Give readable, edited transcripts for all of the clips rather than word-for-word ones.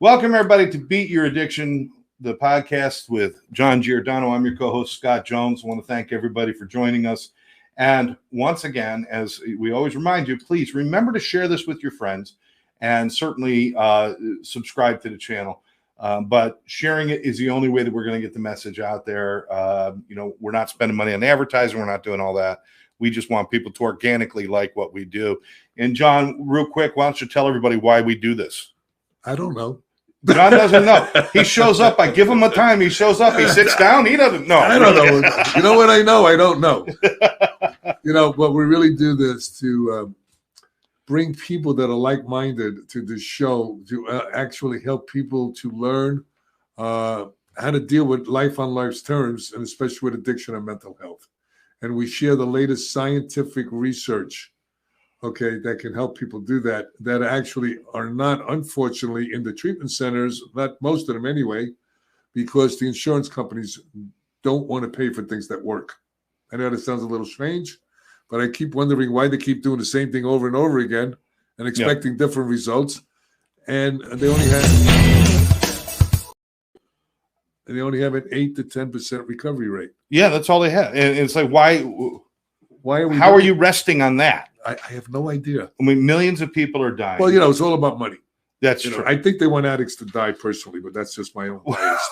Welcome, everybody, to Beat Your Addiction, the podcast with John Giordano. I'm your co-host, Scott Jones. I want to thank everybody for joining us. And once again, as we always remind you, please remember to share this with your friends and certainly subscribe to the channel. But sharing it is the only way that we're going to get the message out there. We're not spending money on advertising. We're not doing all that. We just want people to organically like what we do. And John, real quick, why don't you tell everybody why we do this? I don't know. John doesn't know. He shows up. I give him a time. He shows up. He sits down. He doesn't know. I don't know. You know what I know? I don't know. But we really do this to bring people that are like-minded to the show to actually help people to learn how to deal with life on life's terms, and especially with addiction and mental health. And we share the latest scientific research, that can help people do that actually are not, unfortunately, in the treatment centers, not most of them anyway, because the insurance companies don't want to pay for things that work. I know that sounds a little strange, but I keep wondering why they keep doing the same thing over and over again and expecting different results. And they only have an 8 to 10% recovery rate. Yeah, that's all they have. And it's like, why are we? How are you resting on that? I have no idea. I mean, millions of people are dying. Well, it's all about money. That's true. I think they want addicts to die personally, but that's just my own bias.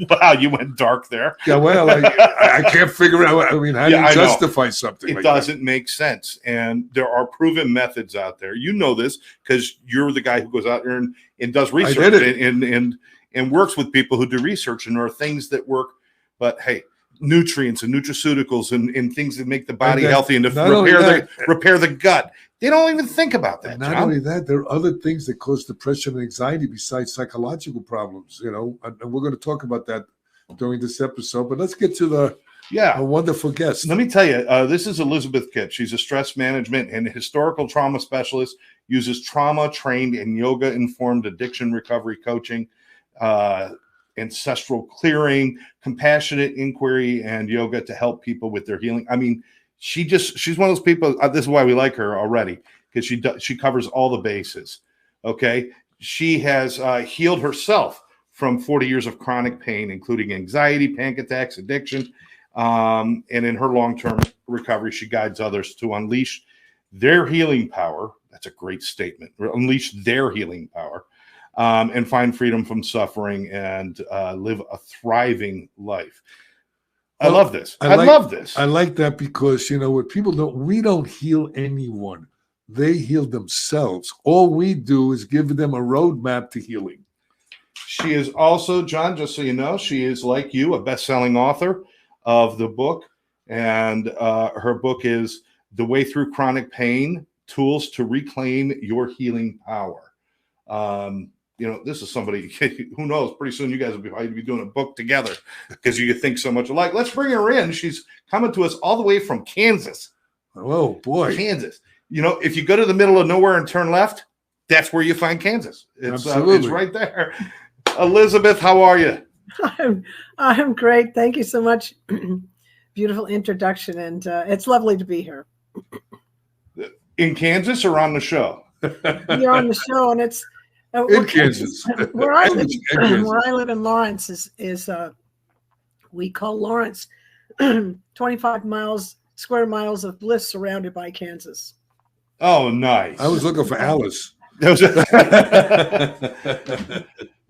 Wow, you went dark there. Yeah, well, I can't figure out. I mean, how do you justify something? It doesn't make sense. And there are proven methods out there. You know this because you're the guy who goes out there and does research and works with people who do research. And there are things that work. But hey, nutrients and nutraceuticals and things that make the body healthy and to repair the gut. They don't even think about that. Not only that, there are other things that cause depression and anxiety besides psychological problems, and we're going to talk about that during this episode. But let's get to a wonderful guest. Let me tell you, this is Elizabeth Kipp. She's a stress management and historical trauma specialist, uses trauma-trained and yoga-informed addiction recovery coaching, ancestral clearing, compassionate inquiry, and yoga to help people with their healing. I mean, she's one of those people. This is why we like her already, because she covers all the bases. Okay, she has healed herself from 40 years of chronic pain, including anxiety, panic attacks, addiction, and in her long-term recovery, she guides others to unleash their healing power. That's a great statement. Unleash their healing power. And find freedom from suffering and live a thriving life. I love this. I love this. I like that because, what people we don't heal anyone. They heal themselves. All we do is give them a roadmap to healing. She is also, John, just so you know, she is like you, a best-selling author of the book. And her book is The Way Through Chronic Pain, Tools to Reclaim Your Healing Power. This is somebody, who knows, pretty soon you guys will be doing a book together because you think so much alike. Let's bring her in. She's coming to us all the way from Kansas. Oh, boy. Kansas. If you go to the middle of nowhere and turn left, that's where you find Kansas. Absolutely. It's right there. Elizabeth, how are you? I'm great. Thank you so much. Beautiful introduction. And it's lovely to be here. In Kansas or on the show? You're on the show, and it's... in Kansas. Where I live in Lawrence is we call Lawrence 25 square miles of bliss surrounded by Kansas. Oh, nice. I was looking for Alice.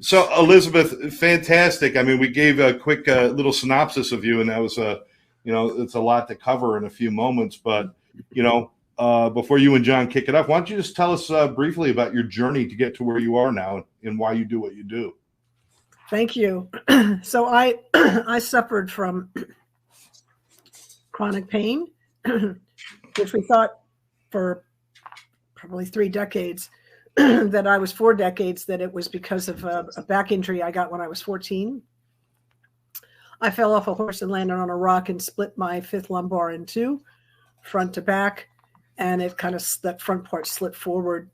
So, Elizabeth, fantastic. I mean, we gave a quick little synopsis of you, and that was it's a lot to cover in a few moments, but before you and John kick it off, why don't you just tell us briefly about your journey to get to where you are now and why you do what you do? Thank you. So I suffered from chronic pain, which we thought for probably 3 decades, that I was 4 decades, that it was because of a back injury I got when I was 14. I fell off a horse and landed on a rock and split my 5th lumbar in 2, front to back. And it kind of, that front part slipped forward.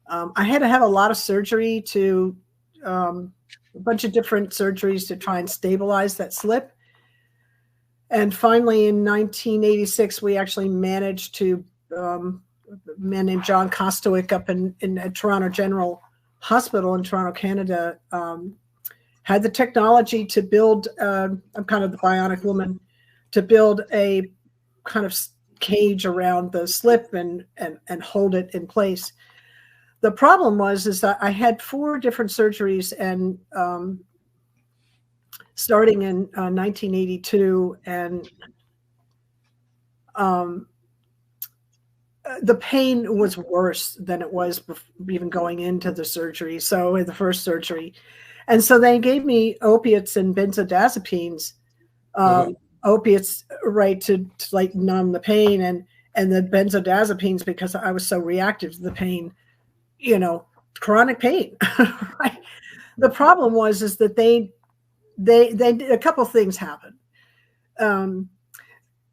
I had to have a lot of surgery a bunch of different surgeries to try and stabilize that slip. And finally, in 1986, we actually managed to, a man named John Kostowick up in Toronto General hospital in Toronto, Canada, had the technology to build, I'm kind of the bionic woman, to build a kind of cage around the slip and hold it in place. The problem was that I had 4 different surgeries, and starting in 1982, and the pain was worse than it was even going into the surgery. So in the first surgery, and so they gave me opiates and benzodiazepines, opiates, right, to like numb the pain, and the benzodiazepines because I was so reactive to the pain, chronic pain. Right. The problem was that they did a couple things happened.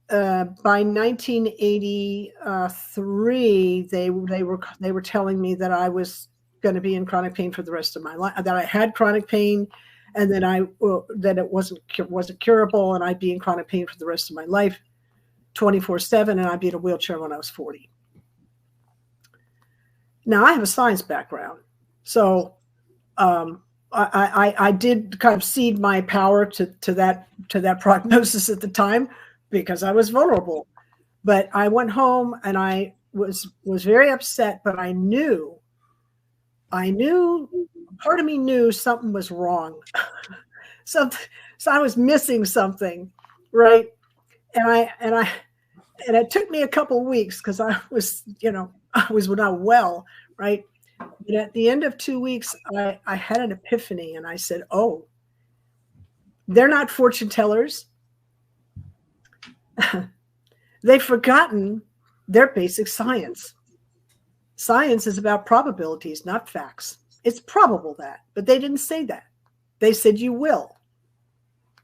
By 1983, they were telling me that I was going to be in chronic pain for the rest of my life, that I had chronic pain, and that it wasn't curable, and I'd be in chronic pain for the rest of my life, 24/7, and I'd be in a wheelchair when I was 40. Now I have a science background, so I did kind of cede my power to that prognosis at the time because I was vulnerable. But I went home and I was very upset, but I knew, part of me knew something was wrong. So I was missing something, right? And it took me a couple of weeks because I was not well, right? But at the end of 2 weeks, I had an epiphany, and I said, "Oh, they're not fortune tellers. They've forgotten their basic science. Science is about probabilities, not facts. It's probable that, but they didn't say that. They said you will.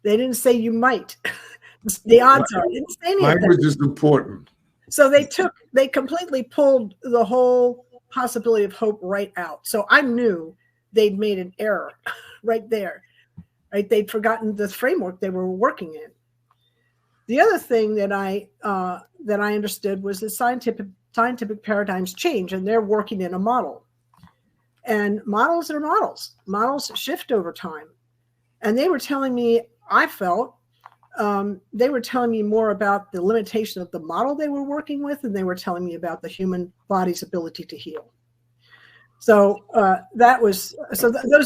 They didn't say you might. The odds are. They didn't say any of that. Language is important. So they completely pulled the whole possibility of hope right out. So I knew they'd made an error right there. Right? They'd forgotten the framework they were working in. The other thing that I understood was that scientific paradigms change, and they're working in a model. And models are models. Models shift over time. And they were telling me, I felt, they were telling me more about the limitation of the model they were working with, and they were telling me about the human body's ability to heal. So those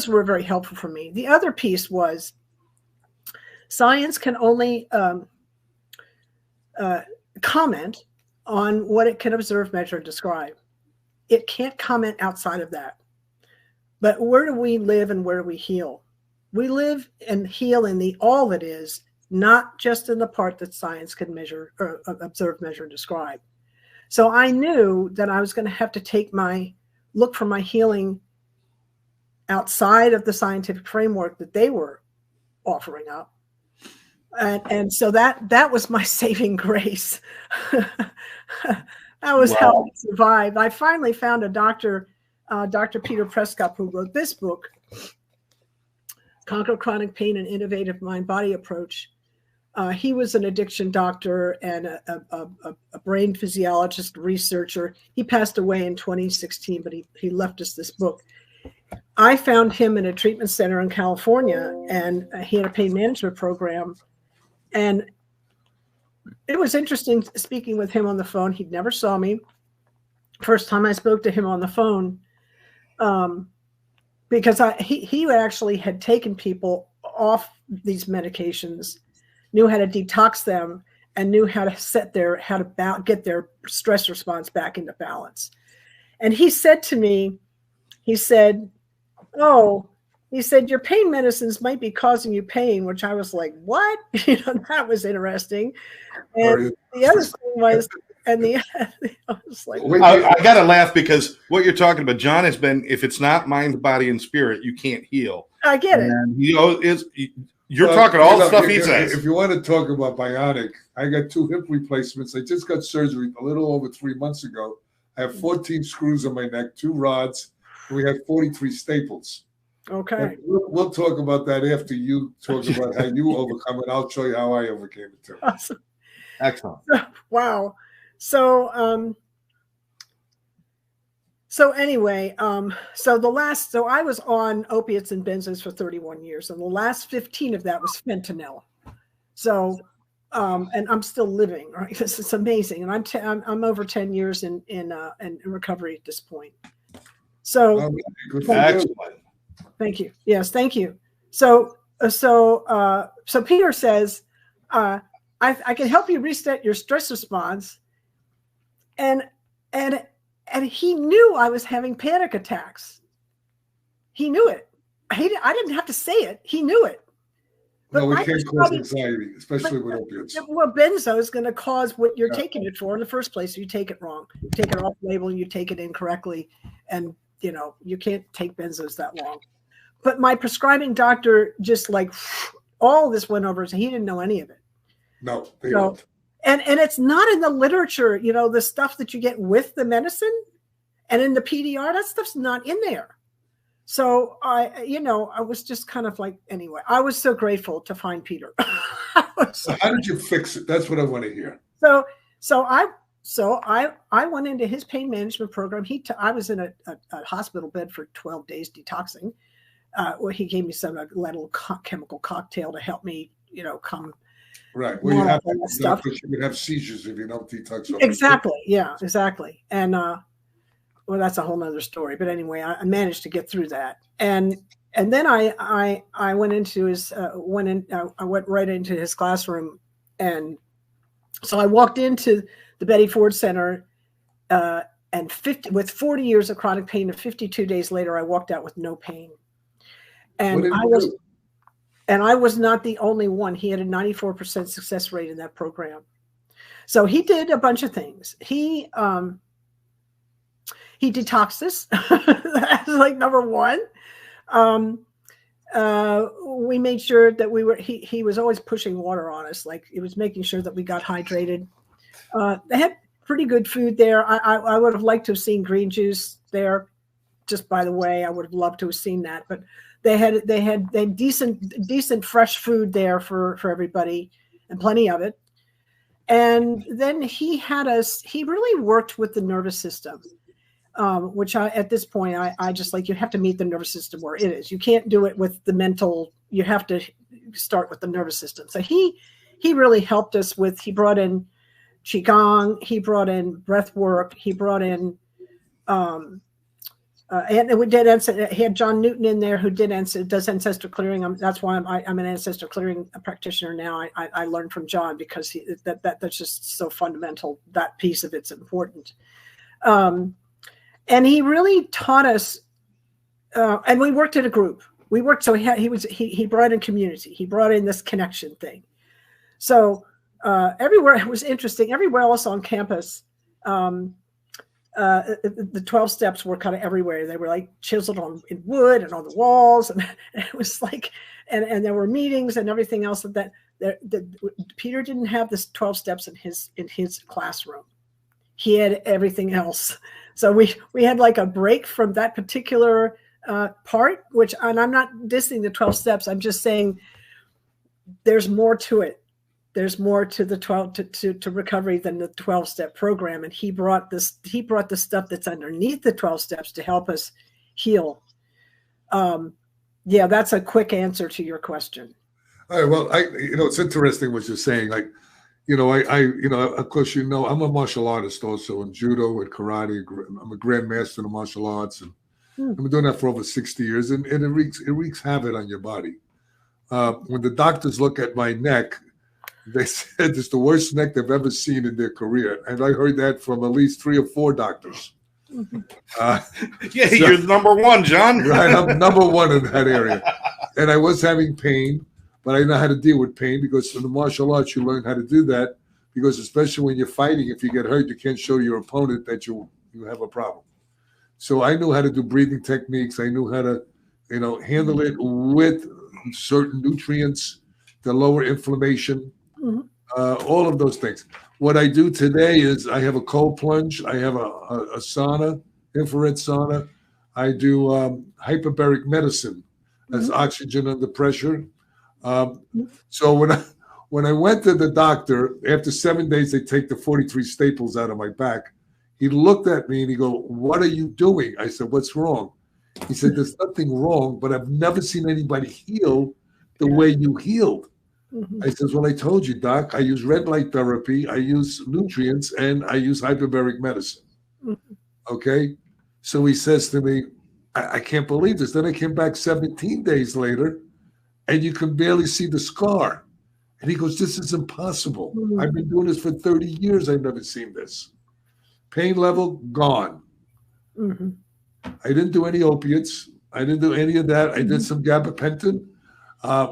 were very helpful for me. The other piece was science can only comment on what it can observe, measure, and describe. It can't comment outside of that. But where do we live and where do we heal? We live and heal in the all that is, not just in the part that science can measure or observe, measure, and describe. So I knew that I was going to have to look for my healing outside of the scientific framework that they were offering up. And so that was my saving grace. That was how I survived. I finally found a doctor, Dr. Peter Prescott, who wrote this book, Conquer Chronic Pain and Innovative Mind-Body Approach. He was an addiction doctor and a brain physiologist, researcher. He passed away in 2016, but he left us this book. I found him in a treatment center in California, and he had a pain management program. And it was interesting speaking with him on the phone. He never saw me. First time I spoke to him on the phone, because he actually had taken people off these medications, knew how to detox them, and knew how to get their stress response back into balance. And he said to me, your pain medicines might be causing you pain, which I was like, what? That was interesting. And the other thing was, I was like, I got to laugh because what you're talking about, John, has been, if it's not mind, body, and spirit, you can't heal. I get it. And you're talking all the stuff he says. If you want to talk about bionic, I got 2 hip replacements. I just got surgery a little over 3 months ago. I have 14 screws on my neck, 2 rods. And we had 43 staples. Okay. We'll talk about that after you talk about how you overcome it. I'll show you how I overcame it too. Awesome. Excellent. Wow. So So anyway, so I was on opiates and benzos for 31 years, and the last 15 of that was fentanyl. So, and I'm still living, right? This is amazing, and I'm over 10 years in recovery at this point. So, excellent. Thank you. Yes, thank you. So Peter says, I can help you reset your stress response, and he knew I was having panic attacks. He knew it. I didn't have to say it. He knew it. But no, we can't cause anxiety, especially with opiates. Well, benzo is going to cause what you're taking it for in the first place. You take it wrong. You take it off label. You take it incorrectly, and you can't take benzos that long. But my prescribing doctor just like all this went over, so he didn't know any of it. No, they don't. And it's not in the literature, the stuff that you get with the medicine, and in the PDR, that stuff's not in there. So I was just kind of like, anyway, I was so grateful to find Peter. So how did you fix it? That's what I want to hear. So I went into his pain management program. I was in a hospital bed for 12 days detoxing. He gave me some little chemical cocktail to help me, come. Right. Well, you have stuff. You can have seizures if you don't detox. Exactly. Yeah, exactly. And well, that's a whole nother story. But anyway, I managed to get through that. And then I went into his I went right into his classroom, and so I walked into the Betty Ford Center, and with 40 years of chronic pain, and 52 days later, I walked out with no pain. And I was not the only one. He had a 94% success rate in that program. So he did a bunch of things. He detoxed us. That's like number one. We made sure that he was always pushing water on us. Like, it was making sure that we got hydrated. They had pretty good food there. I would have liked to have seen green juice there. Just by the way, I would have loved to have seen that, but they had decent fresh food there for everybody, and plenty of it. And then he really worked with the nervous system, which at this point, I just like, you have to meet the nervous system where it is. You can't do it with the mental. You have to start with the nervous system. So he really helped us he brought in Qigong, he brought in breath work, he brought in, and we did. He had John Newton in there who does ancestral clearing. That's why I'm an ancestral clearing practitioner now. I learned from John because that's just so fundamental. That piece of it's important. And he really taught us. And we worked in a group. We worked. So he brought in community. He brought in this connection thing. So everywhere, it was interesting. Everywhere else on campus. The 12 steps were kind of everywhere. They were like chiseled in wood and on the walls, and it was like, and there were meetings and everything else that Peter didn't have this 12 steps in his classroom. He had everything else. So we had like a break from that particular part, and I'm not dissing the 12 steps. I'm just saying there's more to it. There's more to the 12 to recovery than the 12-step program, and he brought the stuff that's underneath the 12 steps to help us heal. Yeah, that's a quick answer to your question. All right, well, it's interesting what you're saying. Like, of course, I'm a martial artist also in judo and karate. I'm a grandmaster in martial arts, and I've been doing that for over 60 years, and it wreaks havoc on your body. When the doctors look at my neck, they said it's the worst neck they've ever seen in their career. And I heard that from at least 3 or 4 doctors. You're number one, John. Right, I'm number one in that area. And I was having pain, but I know how to deal with pain because in the martial arts, you learn how to do that. Because especially when you're fighting, if you get hurt, you can't show your opponent that you have a problem. So I knew how to do breathing techniques. I knew how to, handle it with certain nutrients to lower inflammation. All of those things. What I do today is I have a cold plunge. I have a sauna, infrared sauna. I do hyperbaric medicine. That's oxygen under pressure. So when I went to the doctor, after 7 days, they take the 43 staples out of my back. He looked at me and he go, "What are you doing?" I said, "What's wrong?" He said, "There's nothing wrong, but I've never seen anybody heal the way you healed." I says, "Well, I told you, Doc, I use red light therapy, I use nutrients, and I use hyperbaric medicine." Okay? So he says to me, I can't believe this. Then I came back 17 days later, and you can barely see the scar. And he goes, "This is impossible. I've been doing this for 30 years. I've never seen this. Pain level, gone." I didn't do any opiates. I didn't do any of that. I did some gabapentin.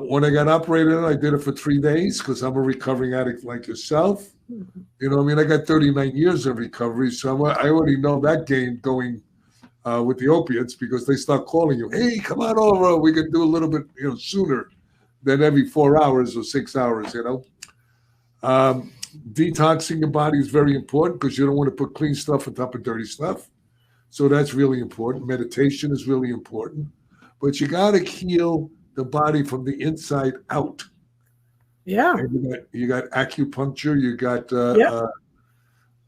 When I got operated on, I did it for 3 days because I'm a recovering addict like yourself. You know, I mean, I got 39 years of recovery, so I already know that game going with the opiates because they start calling you, "Hey, come on over. We can do a little bit, you know, sooner than every 4 hours or 6 hours." You know, detoxing your body is very important because you don't want to put clean stuff on top of dirty stuff. So that's really important. Meditation is really important, but you got to heal the body from the inside out. Yeah. And you got acupuncture, you got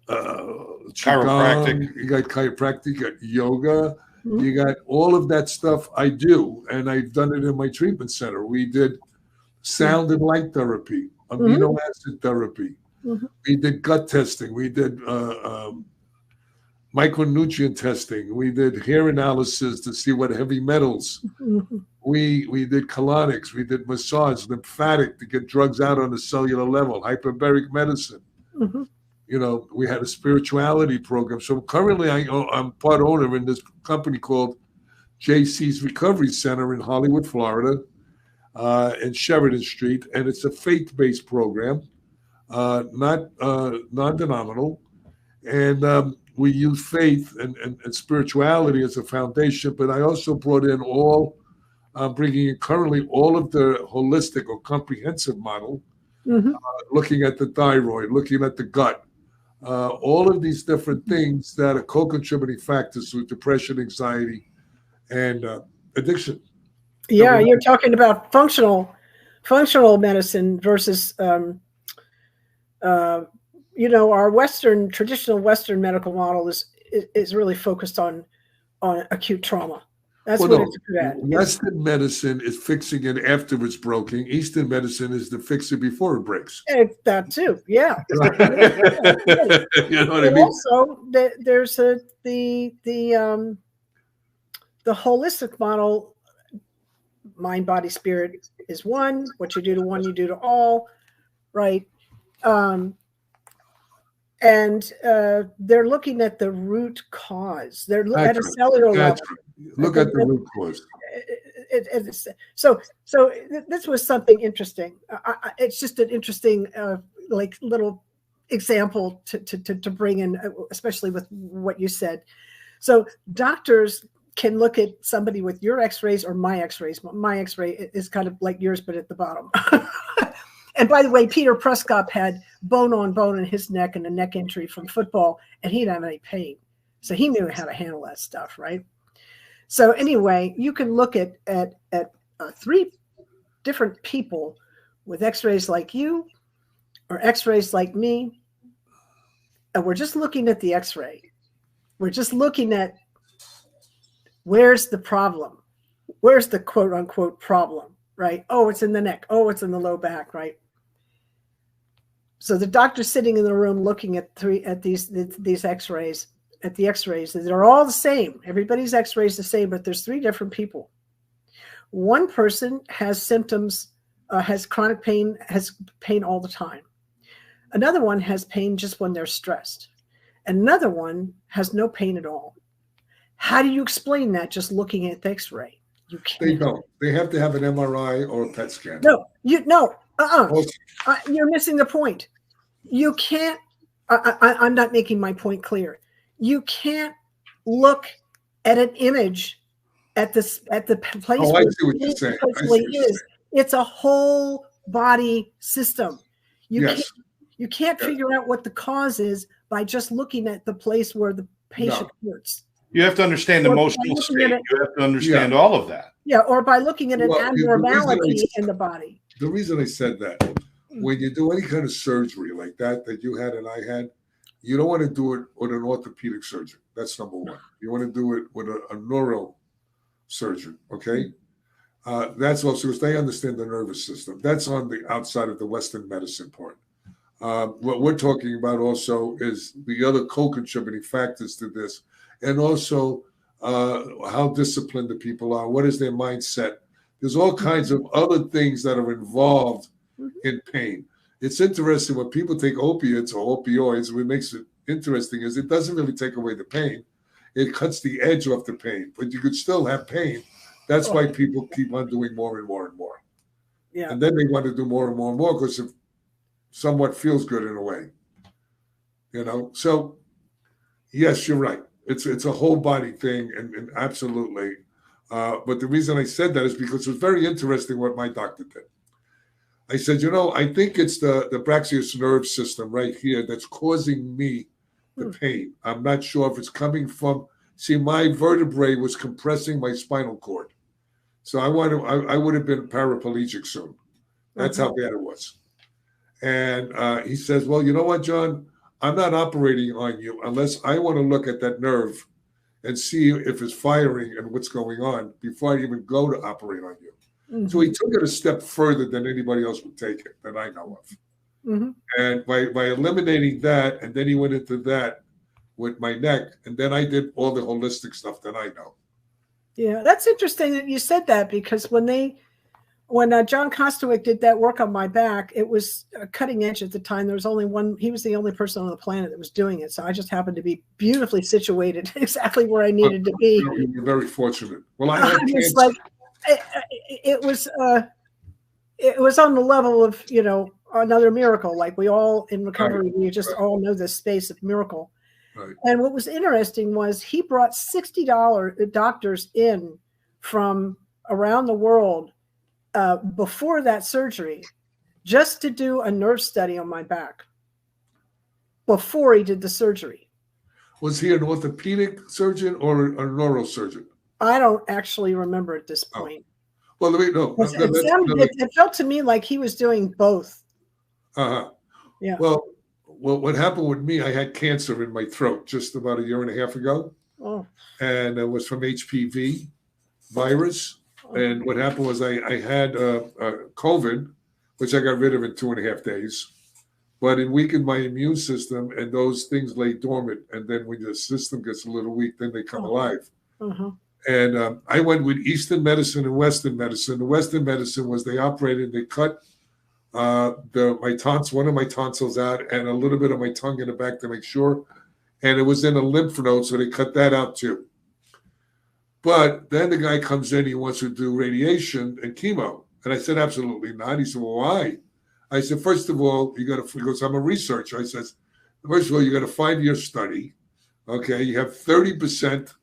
Chiropractic. you got chiropractic, you got yoga, you got all of that stuff I do. And I've done it in my treatment center. We did sound and light therapy, amino acid therapy. We did gut testing. We did micronutrient testing. We did hair analysis to see what heavy metals. We did colonics. We did massage, lymphatic to get drugs out on a cellular level, hyperbaric medicine. You know, we had a spirituality program. So currently I'm part owner in this company called JC's Recovery Center in Hollywood, Florida, in Sheridan Street. And it's a faith-based program, not non-denominational. And we use faith and spirituality as a foundation, but I also brought in bringing in currently all of the holistic or comprehensive model, looking at the thyroid, looking at the gut, all of these different things that are co-contributing factors to depression, anxiety, and addiction. Yeah, you're talking about functional medicine versus you know, our traditional Western medical model is really focused on acute trauma. That's what it's good at. Western medicine is fixing it after it's broken. Eastern medicine is to fix it before it breaks. That too, yeah. You know what I mean? Also, there's the holistic model. Mind, body, spirit is one. What you do to one, you do to all, right? And they're looking at the root cause. They're at a cellular level. Look at the root cause. So this was something interesting. It's just an interesting, like little example to bring in, especially with what you said. So doctors can look at somebody with your X-rays or my X-rays. My X-ray is kind of like yours, but at the bottom. And by the way, Peter Prescott had bone on bone in his neck and a neck injury from football, and he didn't have any pain. So he knew how to handle that stuff, right? So anyway, you can look at 3 different people with X-rays like you or X-rays like me, and we're just looking at the X-ray. We're just looking at where's the problem? Where's the quote unquote problem, right? Oh, it's in the neck. Oh, it's in the low back, right? So the doctor's sitting in the room looking at these X-rays, at the X-rays. They're all the same. Everybody's X-ray is the same, but there's 3 different people. One person has symptoms, has chronic pain, has pain all the time. Another one has pain just when they're stressed. Another one has no pain at all. How do you explain that just looking at the X-ray? You can't. They don't. They have to have an MRI or a PET scan. You're missing the point. You can't. I'm not making my point clear. You can't look at an image at the place I where see what you're saying. It's a whole body system. You Yes. can't figure out what the cause is by just looking at the place where the patient hurts. You have to understand emotional state. You have to understand all of that. Yeah, or by looking at an abnormality in the body. The reason I said that, when you do any kind of surgery like that you had and I had, You don't want to do it with an orthopedic surgeon. That's number one. You want to do it with a neurosurgeon, okay? That's also because they understand the nervous system. That's on the outside of the Western medicine part. What we're talking about also is the other co-contributing factors to this, and also how disciplined the people are. What is their mindset? There's all kinds of other things that are involved in pain. It's interesting when people take opiates or opioids. What makes it interesting is it doesn't really take away the pain. It cuts the edge off the pain, but you could still have pain. That's why people keep on doing more and more and more. Yeah. And then they want to do more and more and more because it somewhat feels good in a way. You know, so yes, you're right. It's a whole body thing, and absolutely. But the reason I said that is because it was very interesting what my doctor did. I said, you know, I think it's the brachius nerve system right here that's causing me the pain. I'm not sure if it's coming from, see, my vertebrae was compressing my spinal cord. So I would have been paraplegic soon. That's how bad it was. And he says, well, you know what, John? I'm not operating on you unless I want to look at that nerve and see if it's firing and what's going on before I even go to operate on you. So he took it a step further than anybody else would take it that I know of. And by eliminating that, and then he went into that with my neck, and then I did all the holistic stuff that I know. Yeah, that's interesting that you said that, because when John Kostowick did that work on my back, it was cutting edge at the time. There was only one. He was the only person on the planet that was doing it. So I just happened to be beautifully situated exactly where I needed to be. You're very fortunate. Well, I had was like, it was on the level of, you know, another miracle. Like we all in recovery, we just all know this space of miracle. Right. And what was interesting was he brought $60 doctors in from around the world before that surgery just to do a nerve study on my back before he did the surgery. Was he an orthopedic surgeon or a neurosurgeon? I don't actually remember at this point. Well, no. It felt to me like he was doing both. Yeah. Well, what happened with me, I had cancer in my throat just about a year and a half ago. And it was from HPV virus. And what happened was I had COVID, which I got rid of in 2.5 days. But it weakened my immune system, and those things lay dormant. And then when the system gets a little weak, then they come alive. And I went with Eastern medicine and Western medicine. The Western medicine was they operated, they cut one of my tonsils out and a little bit of my tongue in the back to make sure. And it was in a lymph node, so they cut that out too. But then the guy comes in, he wants to do radiation and chemo. And I said, absolutely not. He said, well, why? I said, first of all, because I'm a researcher. I said, first of all, you got a 5-year study. Okay, you have 30%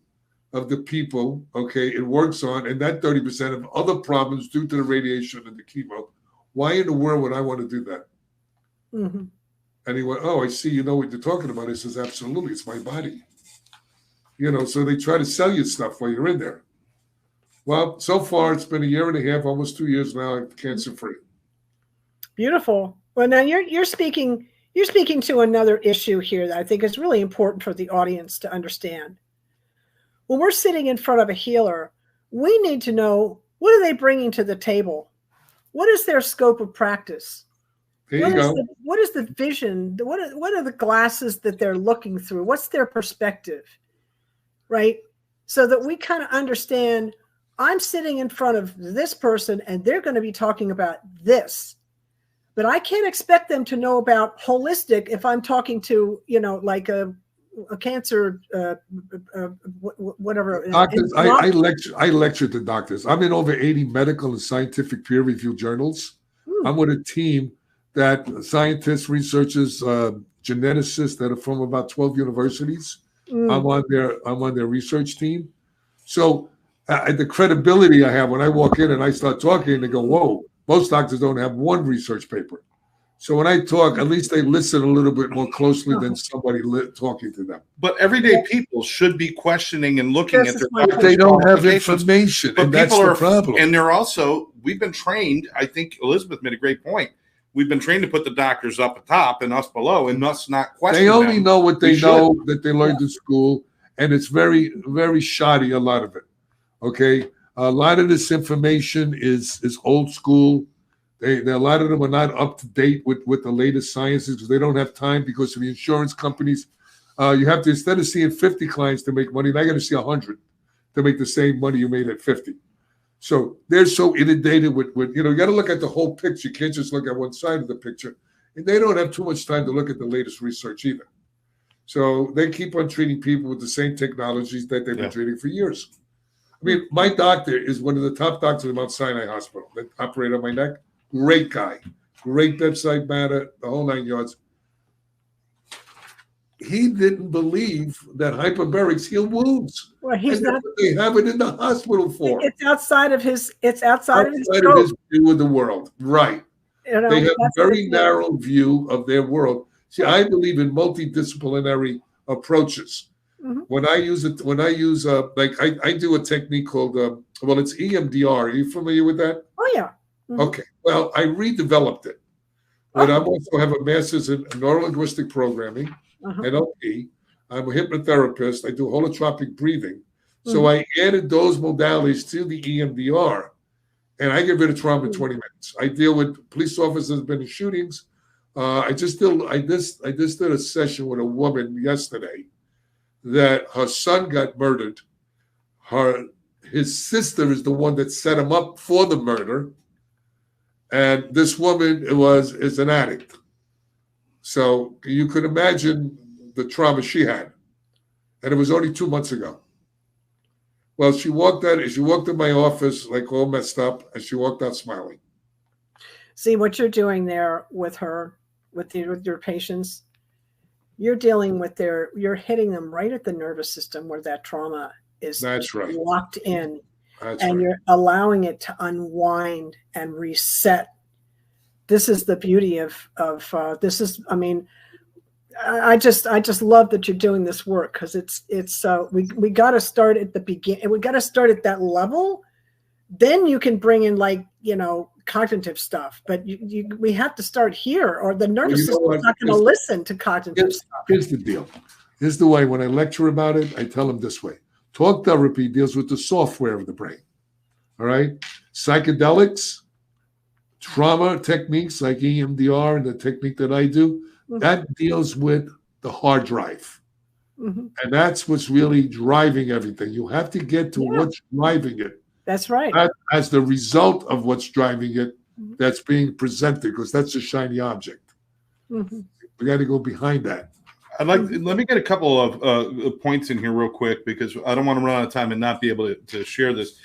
of the people, okay, it works on, and that 30% have other problems due to the radiation and the chemo. Why in the world would I want to do that? And he went, oh, I see, you know what you're talking about. I says, absolutely, it's my body. You know, so they try to sell you stuff while you're in there. Well, so far, it's been 1.5 years, almost 2 years now, I'm cancer-free. Beautiful. Well, now you're speaking to another issue here that I think is really important for the audience to understand. When we're sitting in front of a healer, we need to know, what are they bringing to the table? What is their scope of practice? What is the vision? What are the glasses that they're looking through? What's their perspective, right? So that we kind of understand, I'm sitting in front of this person and they're going to be talking about this. But I can't expect them to know about holistic if I'm talking to, you know, like a cancer, whatever. Doctors, I lecture to doctors. I'm in over 80 medical and scientific peer-reviewed journals. I'm with a team that scientists, researchers, geneticists that are from about 12 universities. I'm on their research team. So the credibility I have when I walk in and I start talking, they go, whoa, most doctors don't have one research paper. So when I talk, at least they listen a little bit more closely than somebody talking to them. But everyday people should be questioning and looking at their. But they don't have information, and that's the problem. And they're also, we've been trained, I think Elizabeth made a great point, we've been trained to put the doctors up at top and us below, and us not question They only them. know what they We should. know that they learned in school, and it's very, very shoddy, a lot of it. Okay? A lot of this information is old school. A lot of them are not up to date with the latest sciences because they don't have time because of the insurance companies. You have to, instead of seeing 50 clients to make money, I got to see 100 to make the same money you made at 50. So they're so inundated with you got to look at the whole picture. You can't just look at one side of the picture. And they don't have too much time to look at the latest research either. So they keep on treating people with the same technologies that they've been treating for years. I mean, my doctor is one of the top doctors at Mount Sinai Hospital that operated on my neck. Great guy, great bedside manner, the whole 9 yards. He didn't believe that hyperbarics heal wounds. Well, he's and not. They have it in the hospital for. It's outside of his. It's outside of his Outside scope. of his view of the world, right? You know, They have a that's very the- narrow view of their world. See, I believe in multidisciplinary approaches. Mhm. When I use like I do a technique called well, it's EMDR. Are you familiar with that? Oh yeah. Mhm. Okay. Well, I redeveloped it. But I also have a master's in neurolinguistic programming, NLP. I'm a hypnotherapist. I do holotropic breathing. So I added those modalities to the EMDR, and I get rid of trauma in 20 minutes. I deal with police officers that have been in shootings. I just did a session with a woman yesterday that her son got murdered. His sister is the one that set him up for the murder. And this woman is an addict. So you could imagine the trauma she had. And it was only 2 months ago. Well, she walked in my office like all messed up, and she walked out smiling. See what you're doing there with her, with your patients. You're dealing with you're hitting them right at the nervous system where that trauma is locked in. And you're allowing it to unwind and reset. This is the beauty of this is, I mean, I just love that you're doing this work because we got to start at the beginning. We got to start at that level. Then you can bring in cognitive stuff, but we have to start here or the nervous system is not going to listen to cognitive stuff. Here's the deal. Here's the way when I lecture about it, I tell them this way. Talk therapy deals with the software of the brain. All right. Psychedelics, trauma techniques like EMDR and the technique that I do, that deals with the hard drive. And that's what's really driving everything. You have to get to what's driving it. That's right. As the result of what's driving it, that's being presented, because that's a shiny object. We got to go behind that. Let me get a couple of points in here real quick, because I don't want to run out of time and not be able to share this.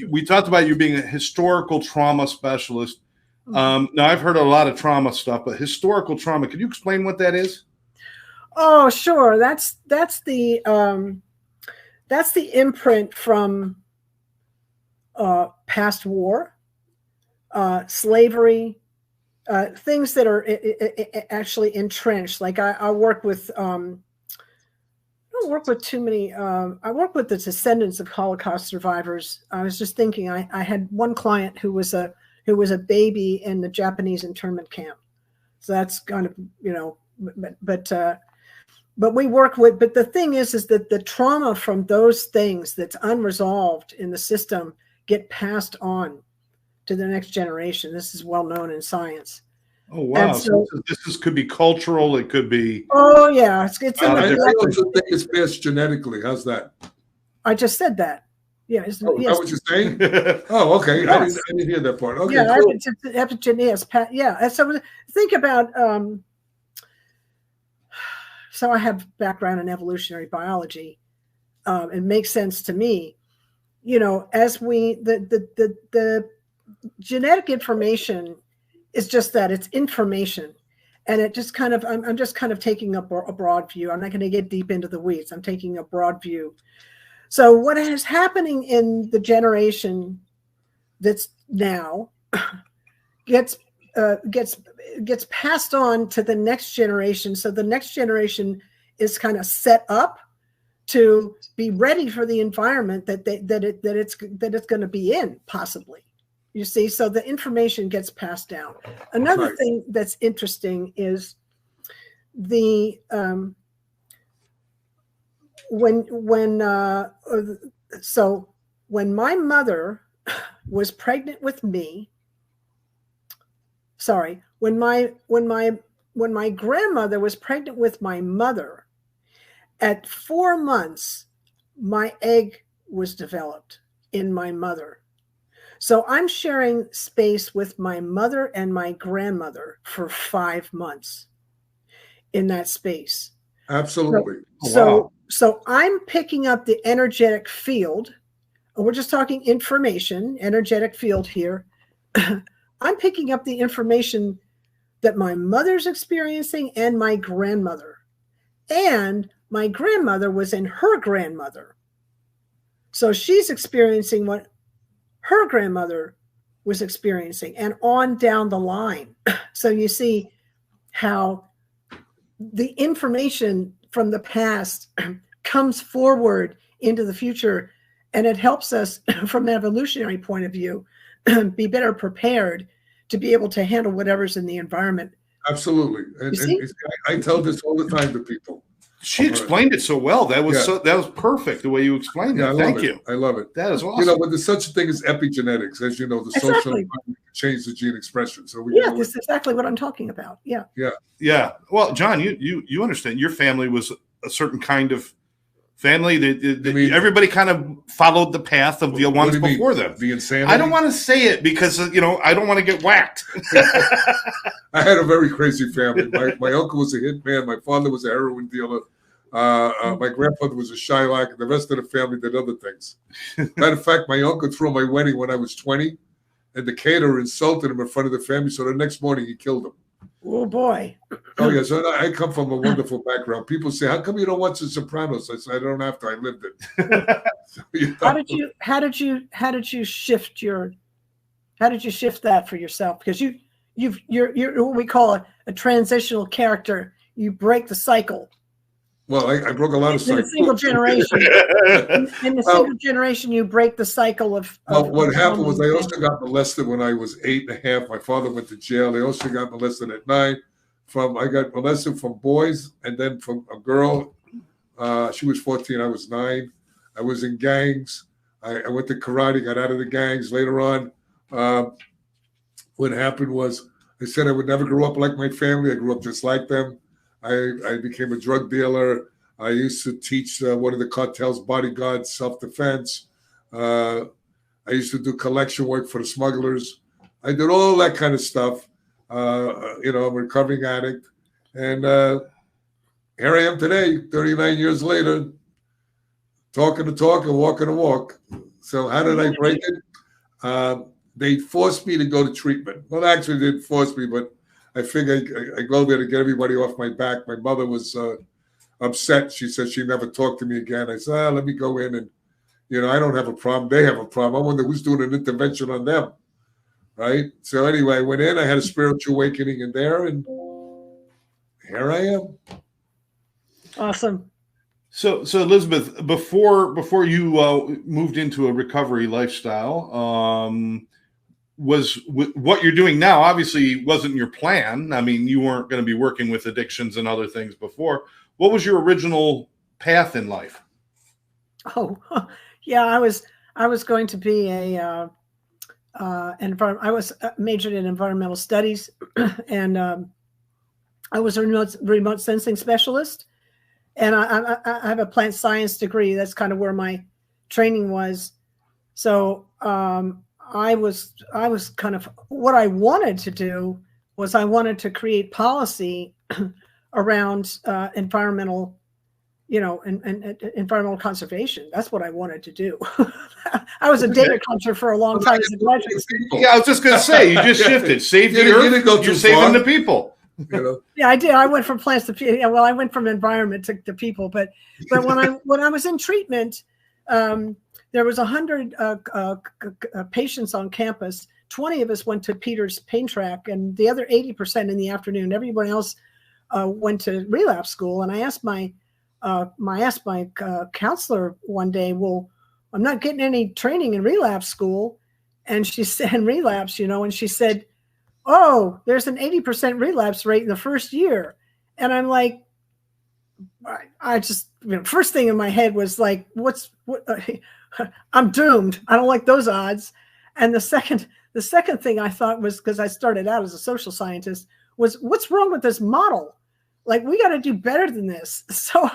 We talked about you being a historical trauma specialist. Now, I've heard a lot of trauma stuff, but historical trauma, can you explain what that is? Oh, sure. That's the imprint from past war, slavery, things that are actually entrenched. Like I work with, I don't work with too many. I work with the descendants of Holocaust survivors. I was just thinking, I had one client who was a baby in the Japanese internment camp. So that's kind of, but we work with. But the thing is that the trauma from those things that's unresolved in the system get passed on to the next generation. This is well known in science. Oh wow! So this could be cultural. It could be. Oh yeah, it's I also think it's passed genetically. How's that? I just said that. Yeah. Is that what you're saying? Oh, okay. Yes. I didn't hear that part. Okay. Yeah, cool. Epigenetics. Yeah. So think about. So I have background in evolutionary biology. It makes sense to me. As the genetic information is just that, it's information, and it just kind of I'm just kind of taking a broad view. I'm not going to get deep into the weeds. I'm taking a broad view. So what is happening in the generation that's now gets passed on to the next generation. So the next generation is kind of set up to be ready for the environment that it's going to be in, possibly. You see, so the information gets passed down. Another thing that's interesting is the when my mother was pregnant with me, when my grandmother was pregnant with my mother, at 4 months, my egg was developed in my mother. So I'm sharing space with my mother and my grandmother for 5 months in that space. Absolutely. So I'm picking up the energetic field. We're just talking information, energetic field here. I'm picking up the information that my mother's experiencing and my grandmother. And my grandmother was in her grandmother. So she's experiencing what her grandmother was experiencing, and on down the line. So you see how the information from the past comes forward into the future, and it helps us from an evolutionary point of view be better prepared to be able to handle whatever's in the environment. Absolutely. And I tell this all the time to people. She explained it so well. That was that was perfect the way you explained it. Thank you. I love it. That is awesome. You know, but there's such a thing as epigenetics, as you know, the social environment can change the gene expression. So this is exactly what I'm talking about. Yeah. Well, John, you understand. Your family was a certain kind of family. Everybody kind of followed the path of the ones before them. The insanity. I don't want to say it because I don't want to get whacked. I had a very crazy family. My uncle was a hitman. My father was a heroin dealer. My grandfather was a Shylock, and the rest of the family did other things. Matter of fact, my uncle threw my wedding when I was 20, and the caterer insulted him in front of the family. So the next morning, he killed him. Oh boy! Oh yeah. So I come from a wonderful background. People say, "How come you don't watch The Sopranos?" I said, "I don't have to. I lived it." So, How did you shift that for yourself? Because you're what we call a transitional character. You break the cycle. Well, I broke a lot of cycles. In a single generation. In the single generation, you break the cycle of what happened was I also got molested when I was 8.5. My father went to jail. I also got molested at 9. I got molested from boys, and then from a girl. She was 14. I was 9. I was in gangs. I went to karate, got out of the gangs. Later on, what happened was I said I would never grow up like my family. I grew up just like them. I became a drug dealer. I used to teach one of the cartel's bodyguards self-defense. I used to do collection work for the smugglers. I did all that kind of stuff. I'm a recovering addict. And here I am today, 39 years later, talking the talk and walking the walk. So how did I break it? They forced me to go to treatment. Well, actually, they didn't force me, but I figured I go there to get everybody off my back. My mother was upset. She said she never talked to me again. I said, let me go in and, I don't have a problem. They have a problem. I wonder who's doing an intervention on them, right? So anyway, I went in. I had a spiritual awakening in there, and here I am. Awesome. So Elizabeth, before you moved into a recovery lifestyle, was what you're doing now obviously wasn't your plan. I mean, you weren't going to be working with addictions and other things before. What was your original path in life? Oh, yeah, I was going to be I was majored in environmental studies, and I was a remote sensing specialist, and I have a plant science degree. That's kind of where my training was. So I was kind of, what I wanted to do was I wanted to create policy around environmental, and environmental conservation. That's what I wanted to do. I was a data cruncher for a long time as a graduate student. Yeah, I was just going to say, you just shifted. Save the earth, you're saving the people. Yeah, I did. I went from plants to people. Yeah, well, I went from environment to people. But when I was in treatment, there was 100 patients on campus. 20 of us went to Peter's Pain Track, and the other 80% in the afternoon. Everybody else went to relapse school. And I asked my counselor one day, well, I'm not getting any training in relapse school. and she said, relapse, and she said, oh, there's an 80% relapse rate in the first year. And I'm like, I just, first thing in my head was like, I'm doomed. I don't like those odds. And the second thing I thought was, because I started out as a social scientist, was what's wrong with this model? Like, we got to do better than this. So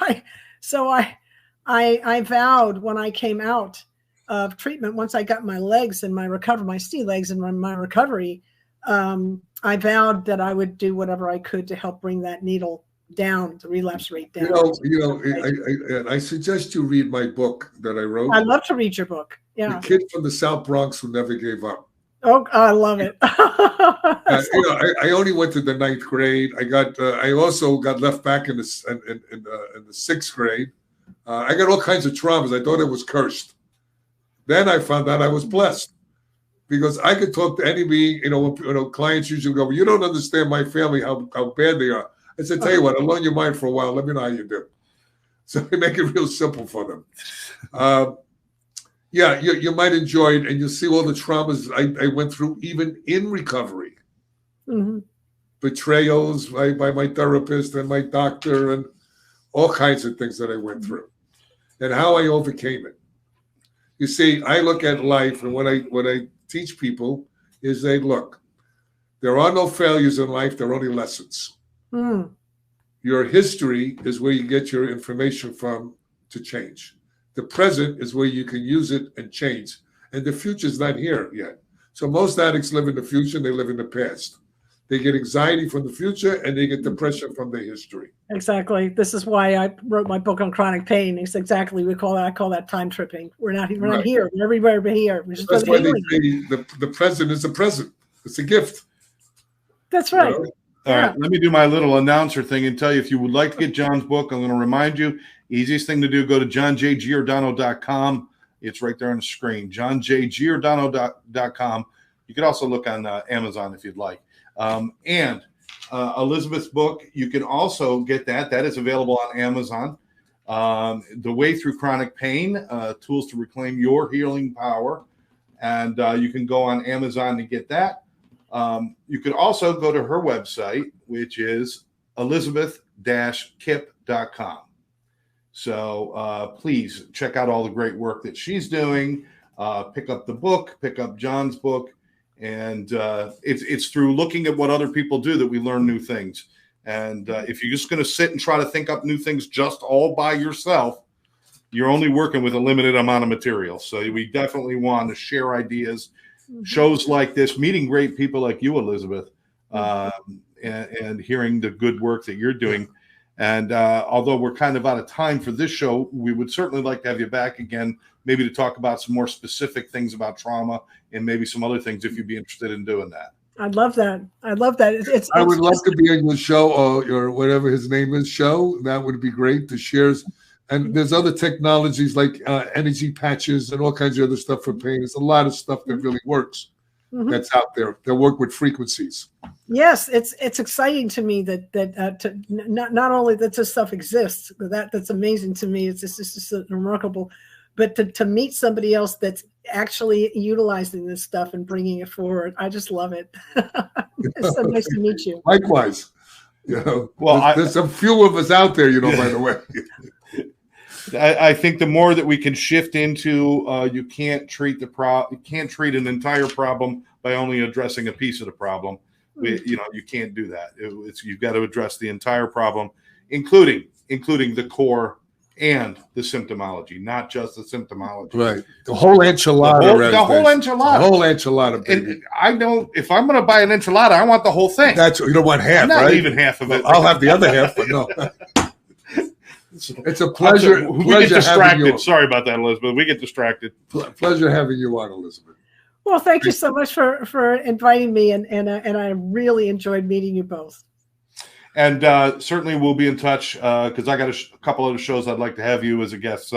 I vowed when I came out of treatment, once I got my legs and my sea legs and my recovery, I vowed that I would do whatever I could to help bring that needle down, the relapse rate down. I suggest you read my book that I wrote. I'd love to read your book. Yeah. The Kid from the South Bronx Who Never Gave Up. Oh, I love it. I only went to the 9th grade. I also got left back in the 6th grade. I got all kinds of traumas. I thought I was cursed. Then I found out I was blessed, because I could talk to anybody. Clients usually go, well, you don't understand my family, how bad they are. I said, tell you what, I'll loan your mind for a while. Let me know how you do. So I make it real simple for them. You might enjoy it, and you'll see all the traumas I went through, even in recovery. Mm-hmm. Betrayals by my therapist and my doctor, and all kinds of things that I went through, and how I overcame it. You see, I look at life, and what I teach people is look, there are no failures in life, there are only lessons. Mm. Your history is where you get your information from to change. The present is where you can use it and change. And the future is not here yet. So most addicts live in the future, and they live in the past. They get anxiety from the future, and they get depression from their history. Exactly. This is why I wrote my book on chronic pain. It's exactly, I call that time tripping. We're not here. We're everywhere but here. We're just That's why they say the present is the present. It's a gift. That's right. All right, let me do my little announcer thing and tell you, if you would like to get John's book, I'm going to remind you, easiest thing to do, go to johnjgiordano.com. It's right there on the screen, johnjgiordano.com. You could also look on Amazon if you'd like. And Elizabeth's book, you can also get that. That is available on Amazon. The Way Through Chronic Pain, Tools to Reclaim Your Healing Power. And you can go on Amazon to get that. You could also go to her website, which is elizabeth-kipp.com. So please check out all the great work that she's doing. Pick up the book, pick up John's book. And it's through looking at what other people do that we learn new things. And if you're just going to sit and try to think up new things just all by yourself, you're only working with a limited amount of material. So we definitely want to share ideas. Shows like this, meeting great people like you, Elizabeth, and hearing the good work that you're doing. And although we're kind of out of time for this show, we would certainly like to have you back again, maybe to talk about some more specific things about trauma and maybe some other things if you'd be interested in doing that. I'd love that. I'd love that. I would love to be on your show or whatever his name is show. That would be great to share. And there's other technologies like energy patches and all kinds of other stuff for pain. There's a lot of stuff that really works that's out there that work with frequencies. Yes, it's exciting to me that not only that this stuff exists, that's amazing to me. It's just remarkable, but to meet somebody else that's actually utilizing this stuff and bringing it forward, I just love it. It's so nice to meet you. Likewise. Well, there's a few of us out there, by the way. I think the more that we can shift into, you can't treat an entire problem by only addressing a piece of the problem. You can't do that. You've got to address the entire problem, including the core and the symptomology, not just the symptomology. Right. The whole enchilada. The whole enchilada. The whole enchilada, baby. And I don't. If I'm going to buy an enchilada, I want the whole thing. That's you don't want half. I'm not right? leaving half of it. I'll have the other half, but no. It's a pleasure. We get distracted. Sorry about that, Elizabeth. We get distracted. Pleasure having you on, Elizabeth. Well, thank you so much for inviting me, and I really enjoyed meeting you both. And certainly we'll be in touch because I got a couple other shows I'd like to have you as a guest.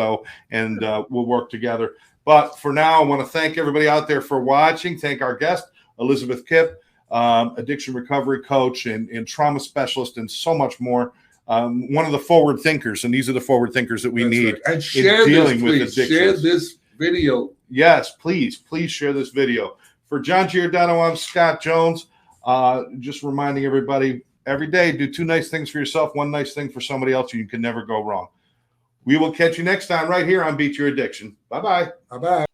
And we'll work together. But for now, I want to thank everybody out there for watching. Thank our guest, Elizabeth Kipp, addiction recovery coach and trauma specialist, and so much more. One of the forward thinkers, and these are the forward thinkers that we need. Right. And share dealing this, please. with addiction. Share this video. Yes, please share this video. For John Giordano, I'm Scott Jones. Just reminding everybody, every day, do 2 nice things for yourself, 1 nice thing for somebody else, and you can never go wrong. We will catch you next time right here on Beat Your Addiction. Bye-bye. Bye-bye.